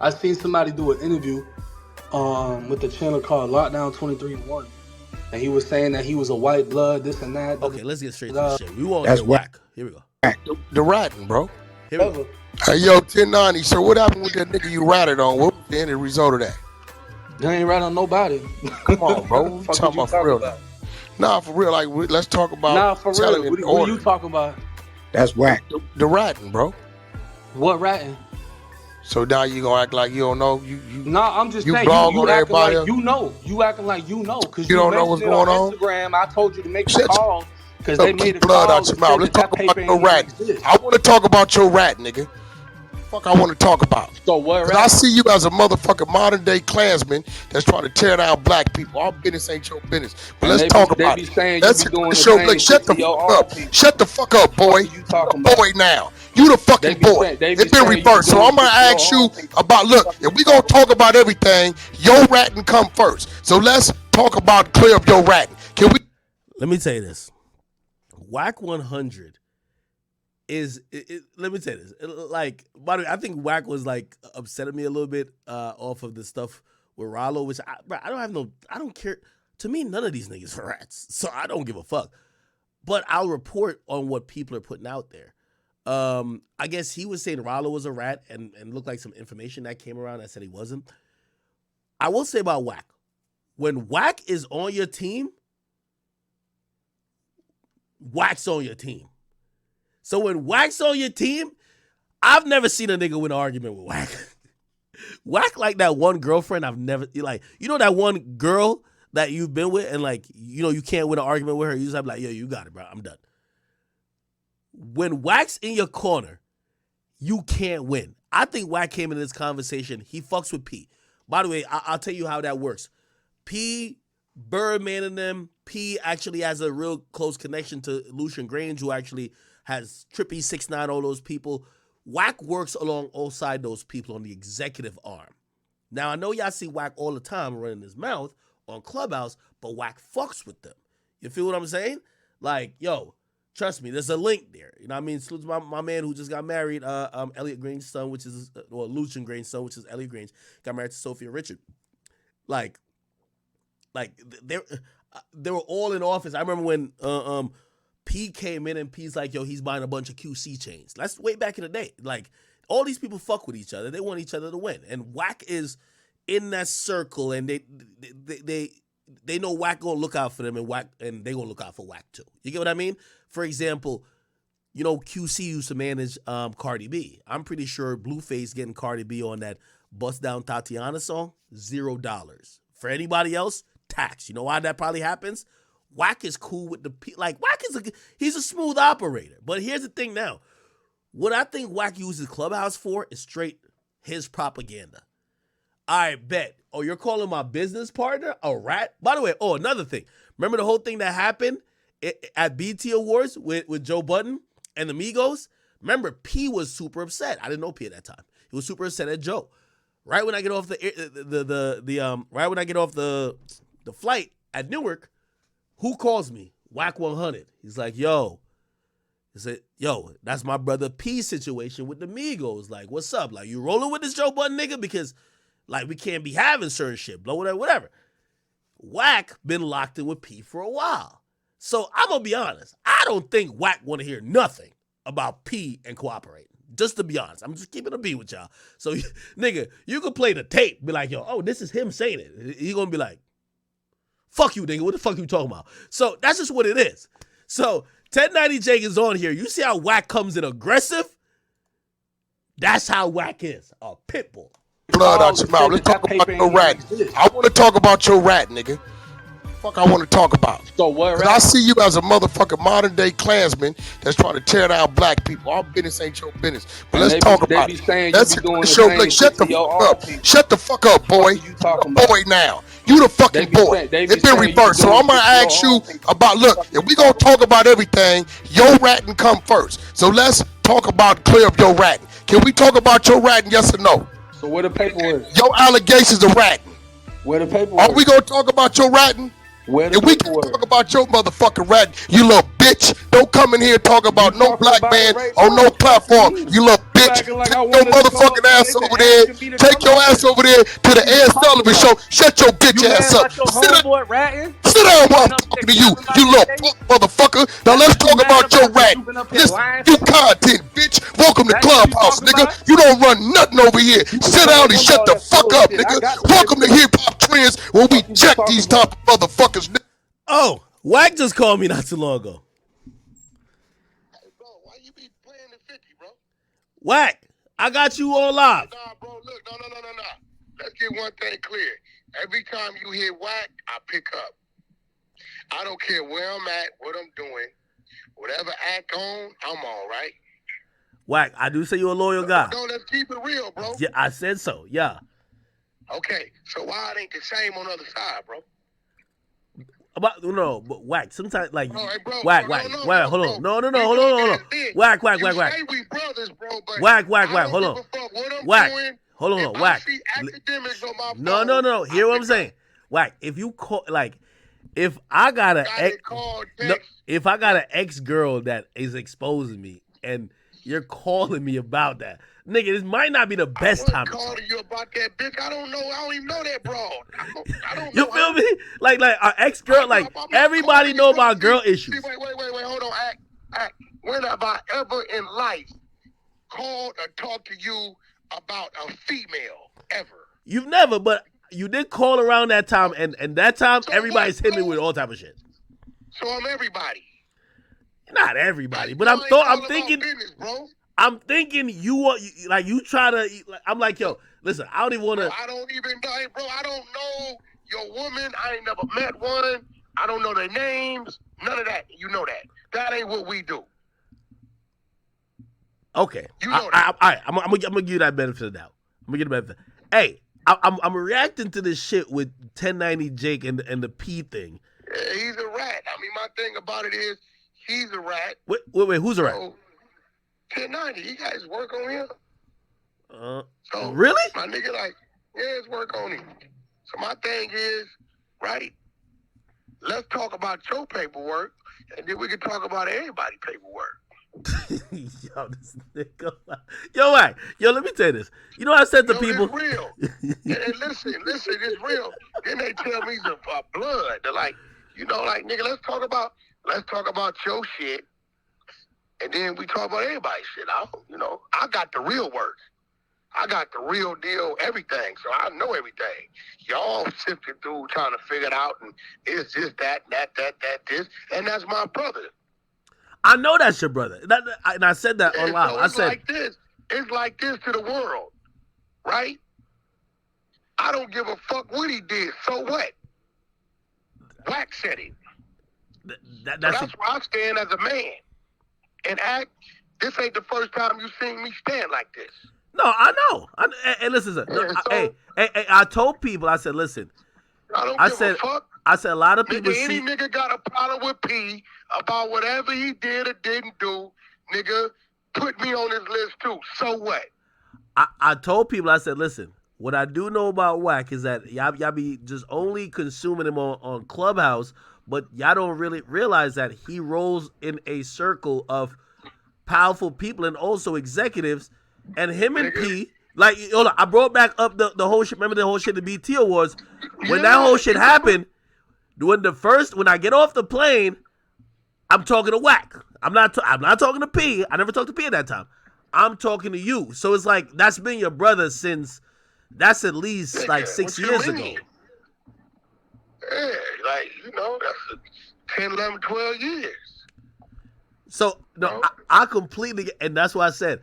I seen somebody do an interview with the channel called Lockdown 23-1. And he was saying that he was a white blood, this and that. Okay, let's get straight to the shit. We won't hear Wack. Here we go. The ratting, bro. Here we go. Hey, yo, 1090. So what happened with that nigga you ratted on? What was the end result of that? You ain't rat on nobody. Come on, bro. What you talking about for real now? Nah, for real. Like, let's talk about. Nah, for real. What are you talking about? That's whack. The ratting, bro. What ratting? So now you gonna act like you don't know? Nah, I'm just saying you acting like you know. You acting like you know because you don't know what's going on. Instagram, I told you to make a call because they made a blood call. Out your mouth. Let's talk about your rat. I want to talk about your rat, nigga. Fuck, I want to talk about. So what? Because I see you as a motherfucking modern day Klansman that's trying to tear down black people. Our business ain't your business. But let's talk about it. Let's show. Shut the fuck up. Shut the fuck up, boy. Boy, now. You the fucking boy. It's been reversed. So I'm gonna ask you about. Look, if we gonna talk about everything, your ratting come first. So let's talk about clear up your ratting. Can we? Let me tell you this. Wack100 is. Let me tell you this. Like, by the way, I think Wack was like upset at me a little bit off of the stuff with Rollo, which I don't care. To me, none of these niggas are rats, so I don't give a fuck. But I'll report on what people are putting out there. I guess he was saying Rollo was a rat and looked like some information that came around that said he wasn't. I will say about Wack. When Wack is on your team, Wack's on your team. So when Wack's on your team, I've never seen a nigga win an argument with Wack. Wack like that one girlfriend I've never, like, you know that one girl that you've been with and like, you know, you can't win an argument with her. You just have like, yo, you got it, bro. I'm done. When Wack's in your corner, you can't win. I think Wack came into this conversation. He fucks with P. By the way, I'll tell you how that works. P, Birdman and them, P actually has a real close connection to Lucian Grange, who actually has Trippy 6ix9ine, all those people. Wack works alongside those people on the executive arm. Now, I know y'all see Wack all the time running his mouth on Clubhouse, but Wack fucks with them. You feel what I'm saying? Like, yo, trust me, there's a link there. You know what I mean? Salute to my man who just got married, Elliot Grange's son, which is, or Lucian Grange's son, which is Elliot Grange, got married to Sophia Richard. Like they were all in office. I remember when P came in and P's like, yo, he's buying a bunch of QC chains. That's way back in the day. Like, all these people fuck with each other. They want each other to win. And Wack is in that circle, and they know Wack gonna look out for them, and they gonna look out for Wack too. You get what I mean? For example, you know, QC used to manage Cardi B. I'm pretty sure Blueface getting Cardi B on that Bust Down Tatiana song, $0. For anybody else, tax. You know why that probably happens? Wack is cool with Wack he's a smooth operator. But here's the thing now. What I think Wack uses Clubhouse for is straight his propaganda. I bet. Oh, you're calling my business partner a rat? By the way, another thing. Remember the whole thing that happened at BT Awards with Joe Budden and the Migos? Remember, P was super upset. I didn't know P at that time. He was super upset at Joe. Right when I get off the flight at Newark, who calls me? Wack100. He's like, yo. He said, yo, that's my brother P situation with the Migos. Like, what's up? Like, you rolling with this Joe Budden nigga? Because, like, we can't be having certain shit. Blow whatever. Wack been locked in with P for a while. So, I'm going to be honest. I don't think Wack want to hear nothing about P and cooperating. Just to be honest. I'm just keeping a beat with y'all. So, nigga, you could play the tape. Be like, yo, this is him saying it. He going to be like, fuck you, nigga. What the fuck you talking about? So, that's just what it is. So, 1090 Jake is on here. You see how Wack comes in aggressive? That's how Wack is. A pit bull. Blood out your mouth. Let's talk about your rat. I want to talk about your rat, nigga. Fuck, I want to talk about. So what? Because I see you as a motherfucking modern day Klansman that's trying to tear down black people. Our business ain't your business. But let's talk about it. Let's show. Shut the fuck up. Shut the fuck up, boy. Boy, now. You the fucking boy. It's been reversed. So I'm gonna ask you about. Look, if we gonna talk about everything, your ratting come first. So let's talk about clear up your ratting. Can we talk about your ratting? Yes or no? So where the paperwork? Your allegations of ratting. Where the paperwork? Are we gonna talk about your ratting? Where the And we can talk about your motherfucking rat, you little bitch. Don't come in here and talk about no black man on no platform, you little bitch. Like Take your motherfucking ass over there. Take your ass over there to the Ed Sullivan show. Shut your bitch ass up. Sit down while I'm talking to you, you little punk motherfucker. Now let's talk about your rat. Listen, you content, bitch. Welcome to Clubhouse, nigga. You don't run nothing over here. Sit down and shut the fuck up, nigga. Welcome to Hip Hop Trends, where we check these type of motherfuckers, nigga. Oh, Wack just called me not too long ago. Hey, bro, why you be playing the 50, bro? Wack, I got you on live. Nah, bro, look, no. Let's get one thing clear. Every time you hear Wack, I pick up. I don't care where I'm at, what I'm doing. Whatever act on, I'm on, right? Wack, I do say you're a loyal guy. No, let's keep it real, bro. Yeah, I said so, yeah. Okay, so why it ain't the same on the other side, bro? But Wack, sometimes like bro, Wack, bro, hold on. No, hold on. Wack. You say we brothers, bro, but Wack, hold on. Wack, hold on, Wack. Akademiks on my phone, no. Hear what I'm saying? Wack, if you call if I got an ex girl that is exposing me and you're calling me about that, nigga, this might not be the best time. I'm calling you about that bitch. I don't even know that broad. I don't you know. Feel me? Like our ex girl, everybody know about girl issues. Wait, hold on, act. When have I ever in life called or talked to you about a female ever? You've never, but you did call around that time, and that time so everybody's hit me with all type of shit. So I'm everybody. Not everybody, but I'm thinking, business, bro. I'm thinking you try to. I'm like, yo, listen, I don't even want to. I don't even know, bro. I don't know your woman. I ain't never met one. I don't know their names. None of that. You know that. That ain't what we do. Okay. You know that. I'm gonna give you that benefit of the doubt. I'm gonna give the benefit. Hey, I'm reacting to this shit with 1090 Jake and the P thing. Yeah, he's a rat. I mean, my thing about it is he's a rat. Wait, who's a rat? 1090, he got his work on him. So really? My nigga, his work on him. So my thing is, right? Let's talk about your paperwork, and then we can talk about everybody's paperwork. Yo, this nigga. Yo, Wack. Yo, let me tell you this. You know what I said to people? It's real. And listen, it's real. Then they tell me some blood. They're like, nigga, let's talk about your shit. And then we talk about everybody's shit. I got the real work. I got the real deal, everything. So I know everything. Y'all sifting through trying to figure it out, and it's just that, this. And that's my brother. I know that's your brother. And I said that on live. So I said like this. It's like this to the world, right? I don't give a fuck what he did. So what? Wack said it. That's where I stand as a man. And this ain't the first time you seen me stand like this. No, I know. And listen, I told people, I said, listen. I don't give a fuck. I said a lot of people any nigga got a problem with P about whatever he did or didn't do, nigga, put me on his list too. So what? I told people, I said, listen, what I do know about Wack is that y'all be just only consuming him on Clubhouse, but y'all don't really realize that he rolls in a circle of powerful people and also executives, and him and P, hold on, I brought back up the whole shit. Remember the whole shit, the BT Awards? When that whole shit happened, when I get off the plane, I'm talking to Wack. I'm not talking to P. I never talked to P at that time. I'm talking to you. So it's like, that's been your brother since, that's at least 6 years ago. Yeah, that's 10, 11, 12 years. So, no, I completely, and that's why I said,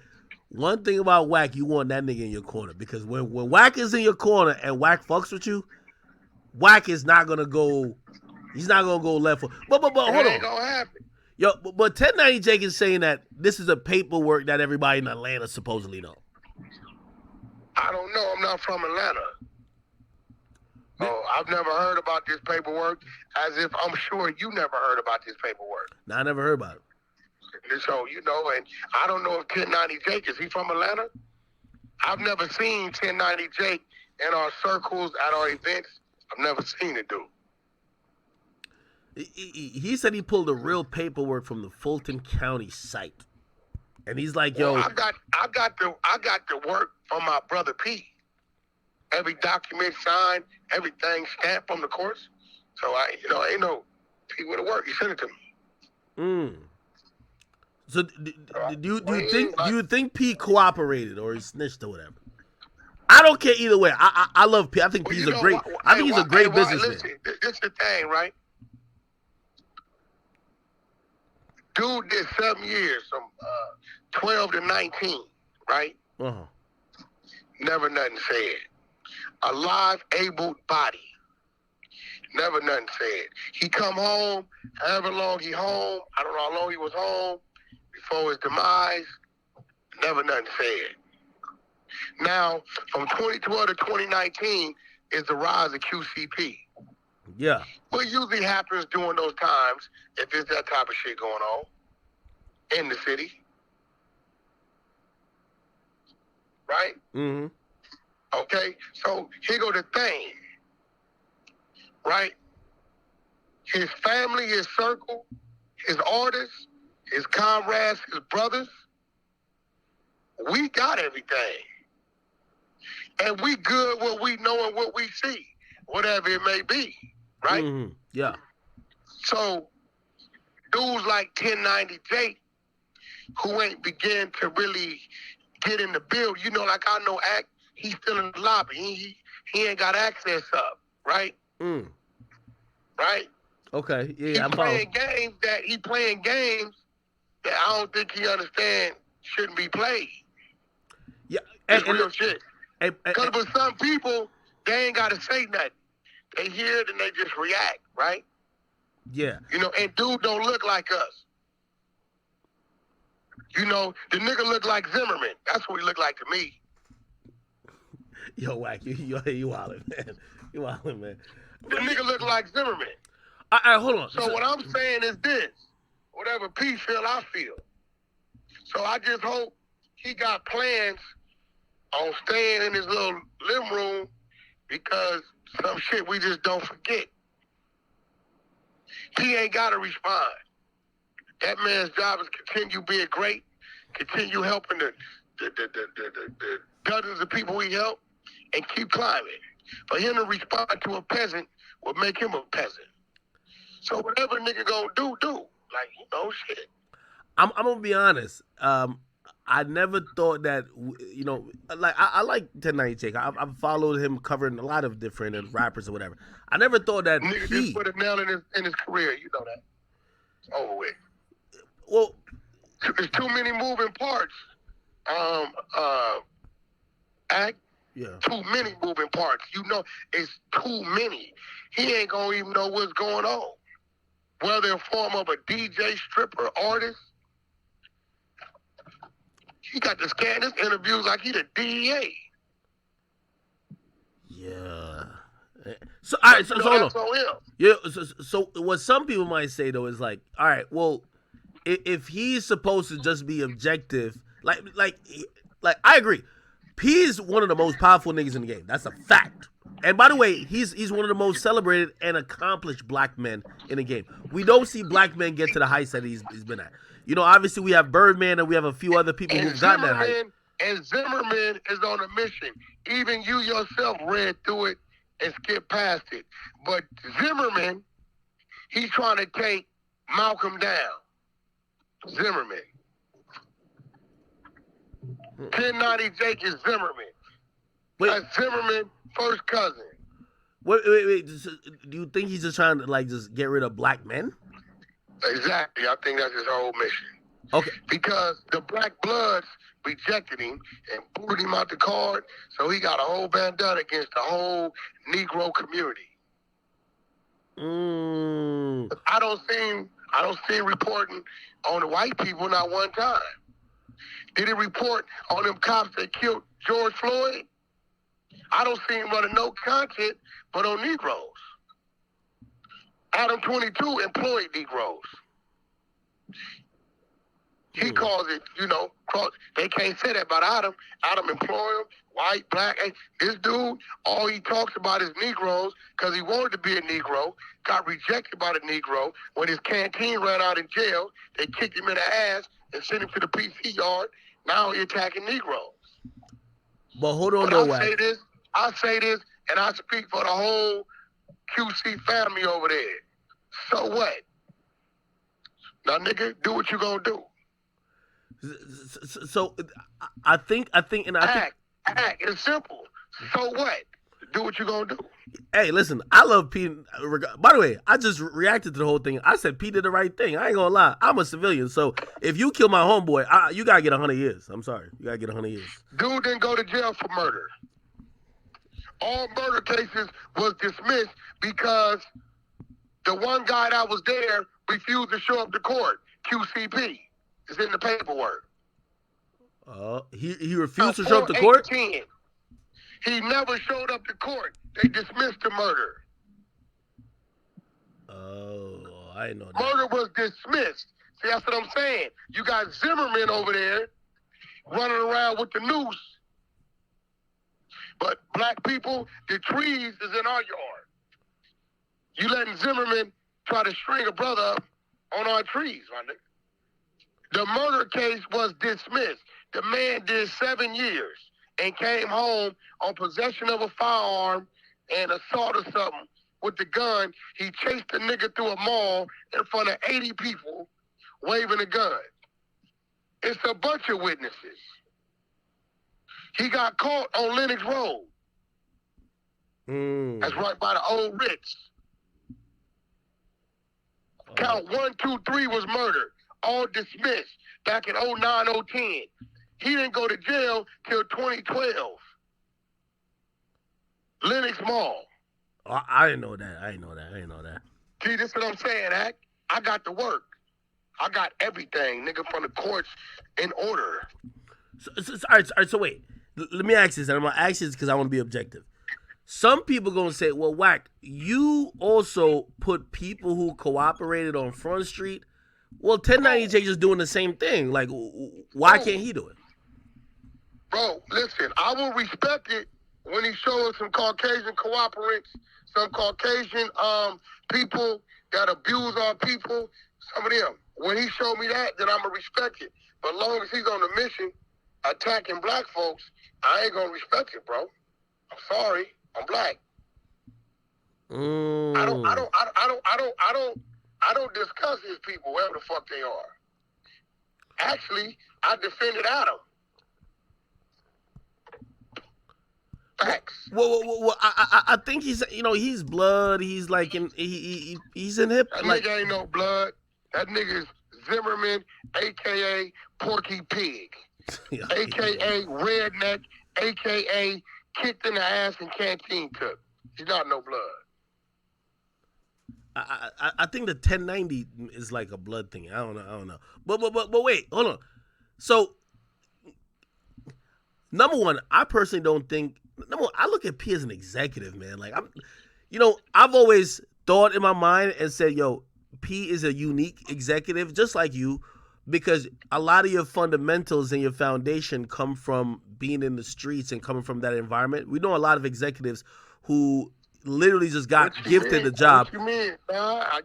one thing about Wack, you want that nigga in your corner. Because when Wack is in your corner and Wack fucks with you, Wack is not going to go, he's not going to go left. But hold on. It ain't going to happen. Yo, but 1090 Jake is saying that this is a paperwork that everybody in Atlanta supposedly know. I don't know. I'm not from Atlanta. Oh, I've never heard about this paperwork, as if I'm sure you never heard about this paperwork. No, I never heard about it. So, and I don't know if 1090 Jake, is he from Atlanta? I've never seen 1090 Jake in our circles, at our events. I've never seen it, dude. He said he pulled the real paperwork from the Fulton County site, and he's like, "Yo, I got the work from my brother P. Every document signed, everything stamped from the courts. So ain't no P with the work. He sent it to me. So do you think P cooperated or he snitched or whatever? I don't care either way. I love P. I think P's a great. I think he's a great businessman. Listen, this is the thing, right? Dude did 7 years, from 12 to 19, right? Never nothing said. A live, able body. Never nothing said. He come home, however long he home. I don't know how long he was home before his demise. Never nothing said. Now, from 2012 to 2019 is the rise of QCP. Yeah. What usually happens during those times, if there's that type of shit going on in the city, right? Mm-hmm. Okay, so here go the thing, right? His family, his circle, his artists, his comrades, his brothers, we got everything. And we good what we know and what we see, whatever it may be, right? Mm-hmm. Yeah. So dudes like 1090 Jake, who ain't begin to really get in the build, like I know Act, he's still in the lobby. He ain't got access up, right? Right? Okay. Yeah, He playing games that I don't think he understand shouldn't be played. Yeah, it's real shit. Because for some people, they ain't got to say nothing. They hear it and they just react, right? Yeah. And dude don't look like us. The nigga look like Zimmerman. That's what he look like to me. Yo, Wack, you wildin', man. You wildin', man. The nigga look like Zimmerman. All right, hold on. So what I'm saying is this. Whatever P feel, I feel. So I just hope he got plans on staying in his little living room because some shit we just don't forget. He ain't got to respond. That man's job is continue being great, continue helping the dozens of people he helped, and keep climbing. For him to respond to a peasant would make him a peasant. So whatever nigga gonna do. Like, shit. I'm gonna be honest. I never thought that, like I like 1090 Jake. I've followed him covering a lot of different rappers or whatever. I never thought that nigga just put a nail in his career. You know that. It's over with. Well, there's too many moving parts. Too many moving parts. It's too many. He ain't gonna even know what's going on. Whether in form of a DJ, stripper, artist. He got to scan his interviews like he the DEA. Yeah. So all right, so hold on. him. Yeah. So what some people might say though is like, all right, well, if he's supposed to just be objective, like I agree. P is one of the most powerful niggas in the game. That's a fact. And by the way, he's one of the most celebrated and accomplished black men in the game. We don't see black men get to the heights that he's been at. Obviously we have Birdman and we have a few other people who've gotten that height. And Zimmerman is on a mission. Even you yourself read through it and skipped past it. But Zimmerman, he's trying to take Malcolm down. Zimmerman. 1090 Jake is Zimmerman. That's Zimmerman first cousin. Wait. Do you think he's just trying to just get rid of black men? Exactly. I think that's his whole mission. Okay. Because the Black Bloods rejected him and booted him out the card, so he got a whole bandana against the whole Negro community. I don't see him reporting on the white people not one time. Did he report on them cops that killed George Floyd? I don't see him running no content but on Negroes. Adam 22 employed Negroes. He calls it, they can't say that about Adam. Adam employ him, white, black. Hey, this dude, all he talks about is Negroes because he wanted to be a Negro, got rejected by the Negro. When his canteen ran out in jail, they kicked him in the ass and sent him to the PC yard. Now he's attacking Negroes. But hold on, though, Wack. I say this, and I speak for the whole QC family over there. So what? Now, nigga, do what you gonna do. So I think, act. It's simple. So what? Do what you gonna do. Hey, listen, I love P. By the way, I just reacted to the whole thing. I said P did the right thing. I ain't gonna lie. I'm a civilian, so if you kill my homeboy, you gotta get 100 years. I'm sorry, you gotta get 100 years. Dude didn't go to jail for murder. All murder cases was dismissed because the one guy that was there refused to show up to court. QCP. It's in the paperwork. He refused to show up to court? He never showed up to court. They dismissed the murder. Oh, I didn't know that. Murder was dismissed. See, that's what I'm saying. You got Zimmerman over there running around with the noose. But black people, the trees is in our yard. You letting Zimmerman try to string a brother up on our trees, my nigga. The murder case was dismissed. The man did 7 years and came home on possession of a firearm and assault or something with the gun. He chased the nigga through a mall in front of 80 people waving a gun. It's a bunch of witnesses. He got caught on Lenox Road. That's right by the old Ritz. Count 1, 2, 3 was murder. All dismissed back in 09, 010. He didn't go to jail till 2012. Lenox Mall. Oh, I didn't know that. See, this is what I'm saying, Ack. I got the work. I got everything, nigga, from the courts in order. All right, so wait. Let me ask this, and I'm going to ask this because I want to be objective. Some people going to say, well, Wack, you also put people who cooperated on Front Street. Well, 1090 is doing the same thing. Like, why can't he do it? Bro, listen, I will respect it when he shows some Caucasian cooperants, some Caucasian people that abuse our people, some of them. When he showed me that, then I'm going to respect it. But as long as he's on the mission attacking black folks, I ain't going to respect it, bro. I'm sorry. I'm black. I don't discuss his people, wherever the fuck they are. Actually, I defended Adam. Facts. Well, I think he's blood. He's like he's in hip. That like, nigga ain't no blood. That nigga is Zimmerman, a.k.a. Porky Pig, a.k.a. Redneck, a.k.a. kicked in the ass and canteen cook. He's not no blood. I think the 1090 is like a blood thing. I don't know. But wait, hold on. So, number one, I personally don't think. Number one, I look at P as an executive, man. Like I've always thought in my mind and said, yo, P is a unique executive, just like you, because a lot of your fundamentals and your foundation come from being in the streets and coming from that environment. We know a lot of executives who literally just got gifted the job. What you mean?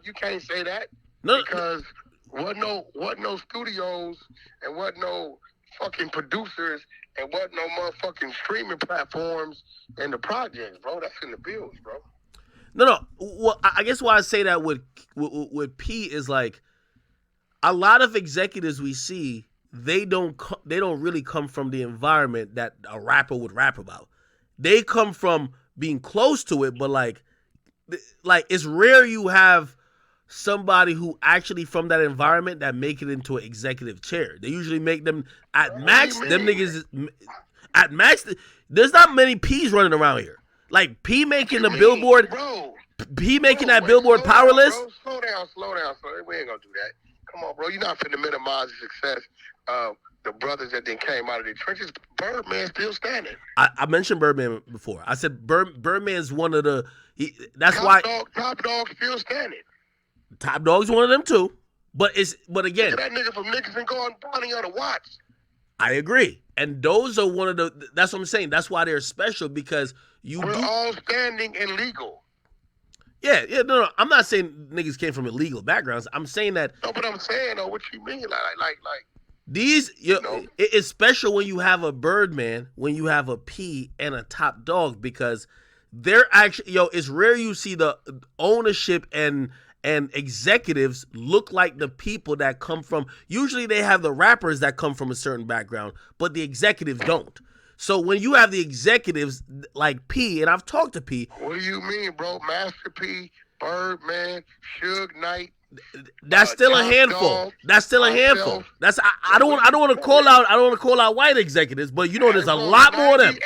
You can't say that. No, because what no studios and what no fucking producers and what no motherfucking streaming platforms and the projects, bro. That's in the bills, bro. No. Well, I guess why I say that with P is like a lot of executives we see, they don't really come from the environment that a rapper would rap about. They come from being close to it, but like it's rare you have somebody who actually from that environment that make it into an executive chair. They usually make them at max. Them niggas at max. There's not many P's running around here. Like P making the billboard. Bro. P making that billboard power list. Slow down. We ain't gonna do that. Come on, bro. You're not finna minimize the success of the brothers that then came out of the trenches. Birdman still standing. I mentioned Birdman before. I said Birdman's one of the. That's why Top Dog still standing. Top Dog's one of them too. But again, look at that nigga from Nixon going pounding on a watch. I agree, and those are one of the. That's what I'm saying. That's why they're special because we're all standing and legal. Yeah, no. I'm not saying niggas came from illegal backgrounds. I'm saying that. No, but I'm saying, what you mean, like these, it's special when you have a Birdman, when you have a P and a Top Dog, because they're actually, it's rare you see the ownership and executives look like the people that come from. Usually they have the rappers that come from a certain background, but the executives don't. So when you have the executives like P, and I've talked to P. What do you mean, bro? Master P, Birdman, Suge Knight. That's still a handful. Dog, that's still a handful. That's I don't want to call out. I don't want to call out white executives, but there's a lot more of them.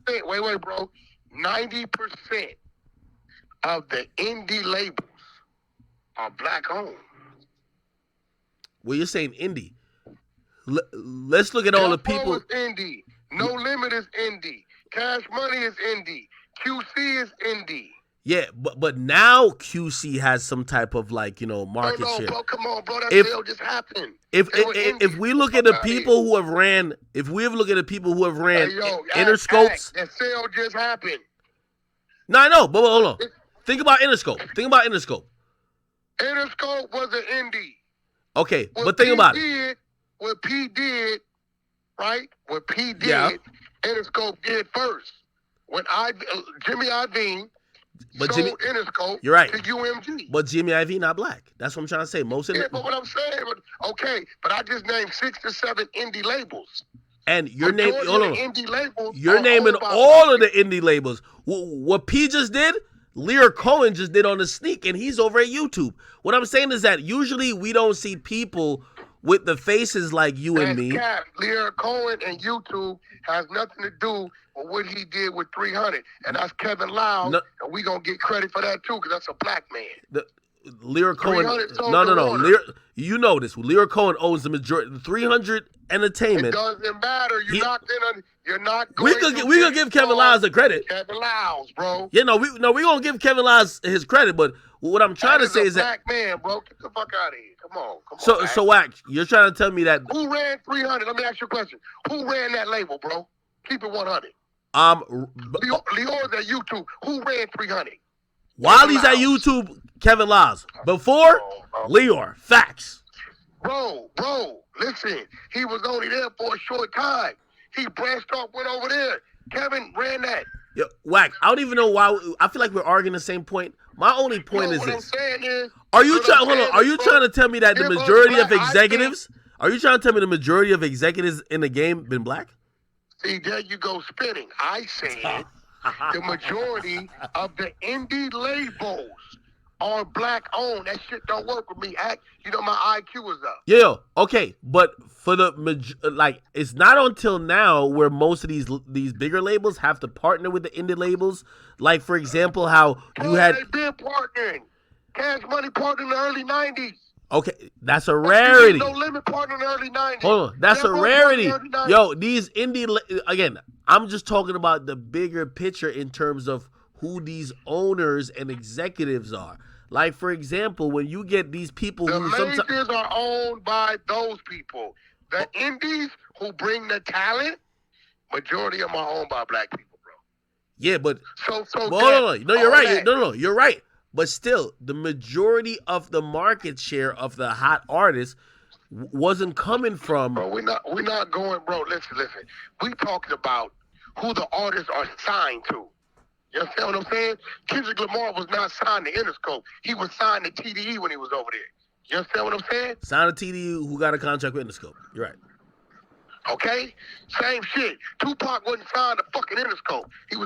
Wait, bro. 90% of the indie labels are black owned. Well, you're saying indie. Let's look at all the people. Indie. No Limit is indie. Cash Money is indie. QC is indie. Yeah, but now QC has some type of market share. Bro, come on, bro. That sale just happened. If we look at the people who have ran, Interscopes, that sale just happened. No, I know, but hold on. Think about Interscope. Interscope was an indie. Okay, but think about it. What P did, right? What P did, Interscope did first. When Jimmy Iovine sold Interscope you're right. to UMG. But Jimmy Iovine not black. That's what I'm trying to say. But what I'm saying, but I just named 6 to 7 indie labels. And you're naming indie labels. You're naming all of the indie labels. What P just did, Lear Cohen just did on the Sneak, and he's over at YouTube. What I'm saying is that usually we don't see people with the faces like you and me. Lear Cohen and YouTube has nothing to do with what he did with 300, and that's Kevin Loud, and we gonna get credit for that too, because that's a black man. Lear Cohen, no. You know this. Lear Cohen owns the majority. 300 Entertainment. It doesn't matter. You're not going. We gonna give Kevin Lyles the credit. Kevin Lyles, bro. Yeah, we gonna give Kevin Lyles his credit. But what I'm trying to say is that black man, bro, get the fuck out of here. Come on. So Wack, you're trying to tell me that who ran 300? Let me ask you a question. Who ran that label, bro? Keep it 100. Leor's at YouTube. Who ran 300? While he's at YouTube, Kevin Lyles. Before, Leor. Facts. Bro, listen. He was only there for a short time. He branched off, went over there. Kevin ran that. Yo, Wack, I don't even know why. I feel like we're arguing the same point. My only point is this. Are you trying to tell me that the majority of executives, are you trying to tell me the majority of executives in the game been black? See, there you go spinning. I said the majority of the indie labels are black owned. That shit don't work with me. My IQ is up. Yeah, okay, but for it's not until now where most of these bigger labels have to partner with the indie labels. Like, for example, how they've been partnering. Cash Money partnered in the early 90s. Okay, that's a rarity. No Limit partnered in the early 90s. Hold on, that's a rarity. Yo, these indie again. I'm just talking about the bigger picture in terms of who these owners and executives are. Like, for example, when you get these people who majors are owned by those people. The indies who bring the talent, majority of them are owned by black people, bro. Yeah, but hold on. No, you're right. No, you're right. But still, the majority of the market share of the hot artists wasn't coming from. Bro, we're not going, bro. Listen. We talking about who the artists are signed to. You understand what I'm saying? Kendrick Lamar was not signed to Interscope. He was signed to TDE when he was over there. You understand what I'm saying? Signed to TDE, who got a contract with Interscope. You're right. Okay? Same shit. Tupac wasn't signed to fucking Interscope. He was